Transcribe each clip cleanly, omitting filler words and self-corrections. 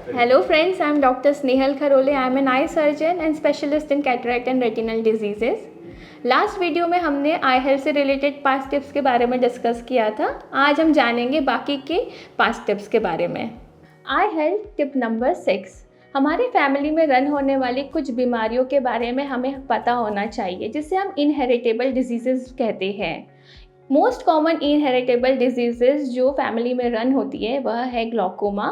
Hello friends, I am Dr. Snehal Kharole. I am an eye surgeon and specialist in cataract and retinal diseases. Last video में हमने आई health से related 5 tips के बारे में discuss किया था। आज हम जानेंगे बाकी के 5 टिप्स के बारे में। आई हेल्थ टिप नंबर 6, हमारे फैमिली में रन होने वाली कुछ बीमारियों के बारे में हमें पता होना चाहिए, जिसे हम इनहेरिटेबल डिजीज़ेस कहते हैं। मोस्ट कॉमन इनहेरिटेबल डिजीज़ेस जो फैमिली में रन होती है वह है glaucoma,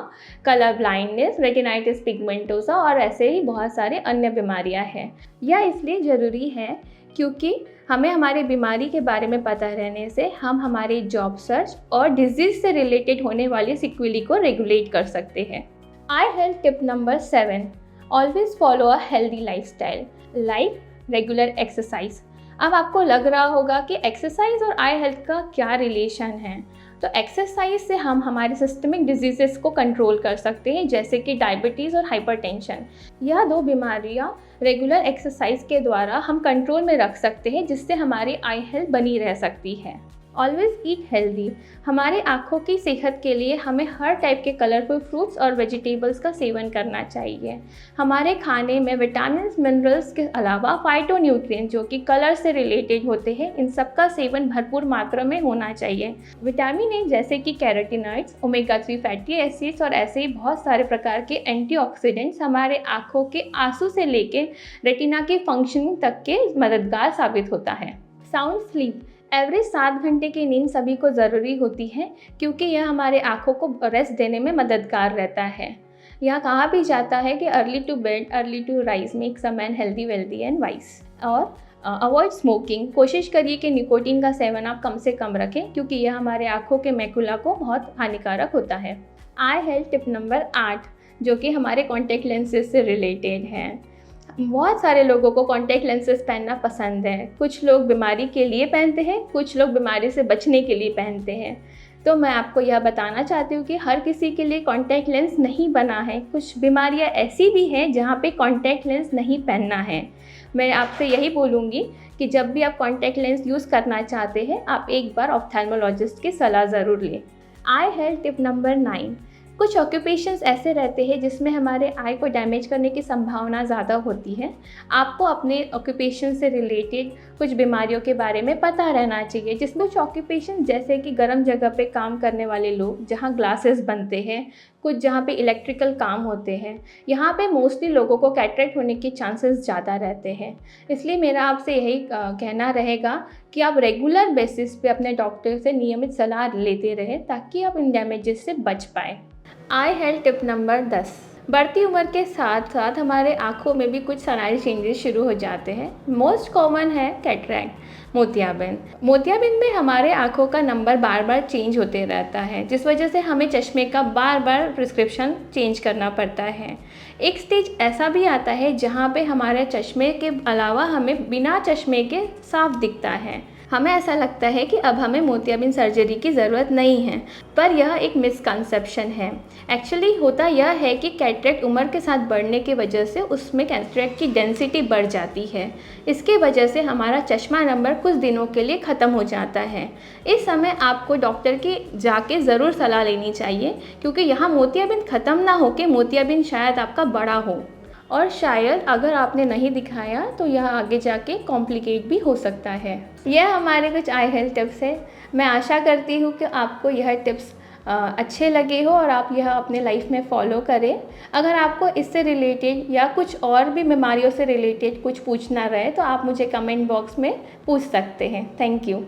colour blindness, retinitis pigmentosa और ऐसे ही बहुत सारे अन्य बीमारियां हैं। यह इसलिए ज़रूरी है क्योंकि हमें हमारी बीमारी के बारे में पता रहने से हम हमारी जॉब सर्च और डिजीज़ से रिलेटेड होने वाली सिक्वेली को रेगुलेट कर सकते हैं। Eye health tip number 7, always follow a healthy lifestyle like regular exercise. अब आपको लग रहा होगा कि एक्सरसाइज और आई हेल्थ का क्या रिलेशन है। तो एक्सरसाइज से हम हमारे सिस्टमिक डिजीज़ेस को कंट्रोल कर सकते हैं, जैसे कि डायबिटीज़ और हाइपरटेंशन। यह 2 बीमारियां रेगुलर एक्सरसाइज के द्वारा हम कंट्रोल में रख सकते हैं, जिससे हमारी आई हेल्थ बनी रह सकती है। ऑलवेज ईट हेल्दी, हमारे आँखों की सेहत के लिए हमें हर टाइप के कलरफुल फ्रूट्स और वेजिटेबल्स का सेवन करना चाहिए। हमारे खाने में विटामिन मिनरल्स के अलावा फाइटोन्यूट्रिएंट जो कि कलर से रिलेटेड होते हैं, इन सब का सेवन भरपूर मात्रा में होना चाहिए। विटामिन ए जैसे कि कैरोटीनॉइड्स, ओमेगा 3 फैटी एसिड्स और ऐसे ही बहुत सारे प्रकार के एंटीऑक्सीडेंट्स हमारे आँखों के आंसू से लेकर रेटिना की फंक्शनिंग तक के मददगार साबित होता है। साउंड स्लीप, एवरेज 7 घंटे की नींद सभी को ज़रूरी होती है, क्योंकि यह हमारे आँखों को रेस्ट देने में मददगार रहता है। यह कहा भी जाता है कि early to bed early to rise makes a man healthy wealthy and wise. और अवॉइड स्मोकिंग, कोशिश करिए कि निकोटीन का सेवन आप कम से कम रखें, क्योंकि यह हमारे आँखों के मैकुला को बहुत हानिकारक होता है। आई हेल्थ टिप नंबर 8, जो कि हमारे कॉन्टैक्ट लेंसेज से रिलेटेड है। बहुत सारे लोगों को कॉन्टैक्ट लेंसेज पहनना पसंद है। कुछ लोग बीमारी के लिए पहनते हैं, कुछ लोग बीमारी से बचने के लिए पहनते हैं। तो मैं आपको यह बताना चाहती हूँ कि हर किसी के लिए कॉन्टैक्ट लेंस नहीं बना है। कुछ बीमारियाँ ऐसी भी हैं जहाँ पे कॉन्टैक्ट लेंस नहीं पहनना है। मैं आपसे यही बोलूँगी कि जब भी आप कॉन्टैक्ट लेंस यूज़ करना चाहते हैं, आप एक बार ऑप्थेल्मोलॉजिस्ट की सलाह ज़रूर लें। आई हेल्थ टिप नंबर 9, कुछ ऑक्यूपेशंस ऐसे रहते हैं जिसमें हमारे आई को डैमेज करने की संभावना ज़्यादा होती है। आपको अपने ऑक्यूपेशन से रिलेटेड कुछ बीमारियों के बारे में पता रहना चाहिए, जिसमें कुछ ऑक्यूपेशन जैसे कि गर्म जगह पे काम करने वाले लोग जहाँ ग्लासेस बनते हैं, कुछ जहाँ पे इलेक्ट्रिकल काम होते हैं, यहाँ पे मोस्टली लोगों को कैटरेक्ट होने के चांसेस ज़्यादा रहते हैं। इसलिए मेरा आपसे यही कहना रहेगा कि आप रेगुलर बेसिस पे अपने डॉक्टर से नियमित सलाह लेते रहें, ताकि आप इन डैमेजेस से बच पाएँ। आई हेल्थ टिप नंबर 10, बढ़ती उम्र के साथ साथ हमारे आँखों में भी कुछ सनाइल चेंजेस शुरू हो जाते हैं। मोस्ट कॉमन है कैटरैक्ट, मोतियाबिंद। मोतियाबिंद में हमारे आँखों का नंबर बार बार चेंज होते रहता है, जिस वजह से हमें चश्मे का बार बार प्रिस्क्रिप्शन चेंज करना पड़ता है। एक स्टेज ऐसा भी आता है जहाँ पे हमारे चश्मे के अलावा हमें बिना चश्मे के साफ दिखता है। हमें ऐसा लगता है कि अब हमें मोतियाबिंद सर्जरी की ज़रूरत नहीं है, पर यह एक मिसकंसेप्शन है। एक्चुअली होता यह है कि कैटरेक्ट उम्र के साथ बढ़ने की वजह से उसमें कैटरेक्ट की डेंसिटी बढ़ जाती है। इसके वजह से हमारा चश्मा नंबर कुछ दिनों के लिए ख़त्म हो जाता है। इस समय आपको डॉक्टर की जाके ज़रूर सलाह लेनी चाहिए, क्योंकि यहाँ मोतियाबिंद ख़त्म ना हो के मोतियाबिंद शायद आपका बड़ा हो, और शायद अगर आपने नहीं दिखाया तो यह आगे जाके कॉम्प्लिकेट भी हो सकता है। यह हमारे कुछ आई हेल्थ टिप्स है। मैं आशा करती हूँ कि आपको यह टिप्स अच्छे लगे हो और आप यह अपने लाइफ में फॉलो करें। अगर आपको इससे रिलेटेड या कुछ और भी बीमारियों से रिलेटेड कुछ पूछना रहे तो आप मुझे कमेंट बॉक्स में पूछ सकते हैं। Thank you.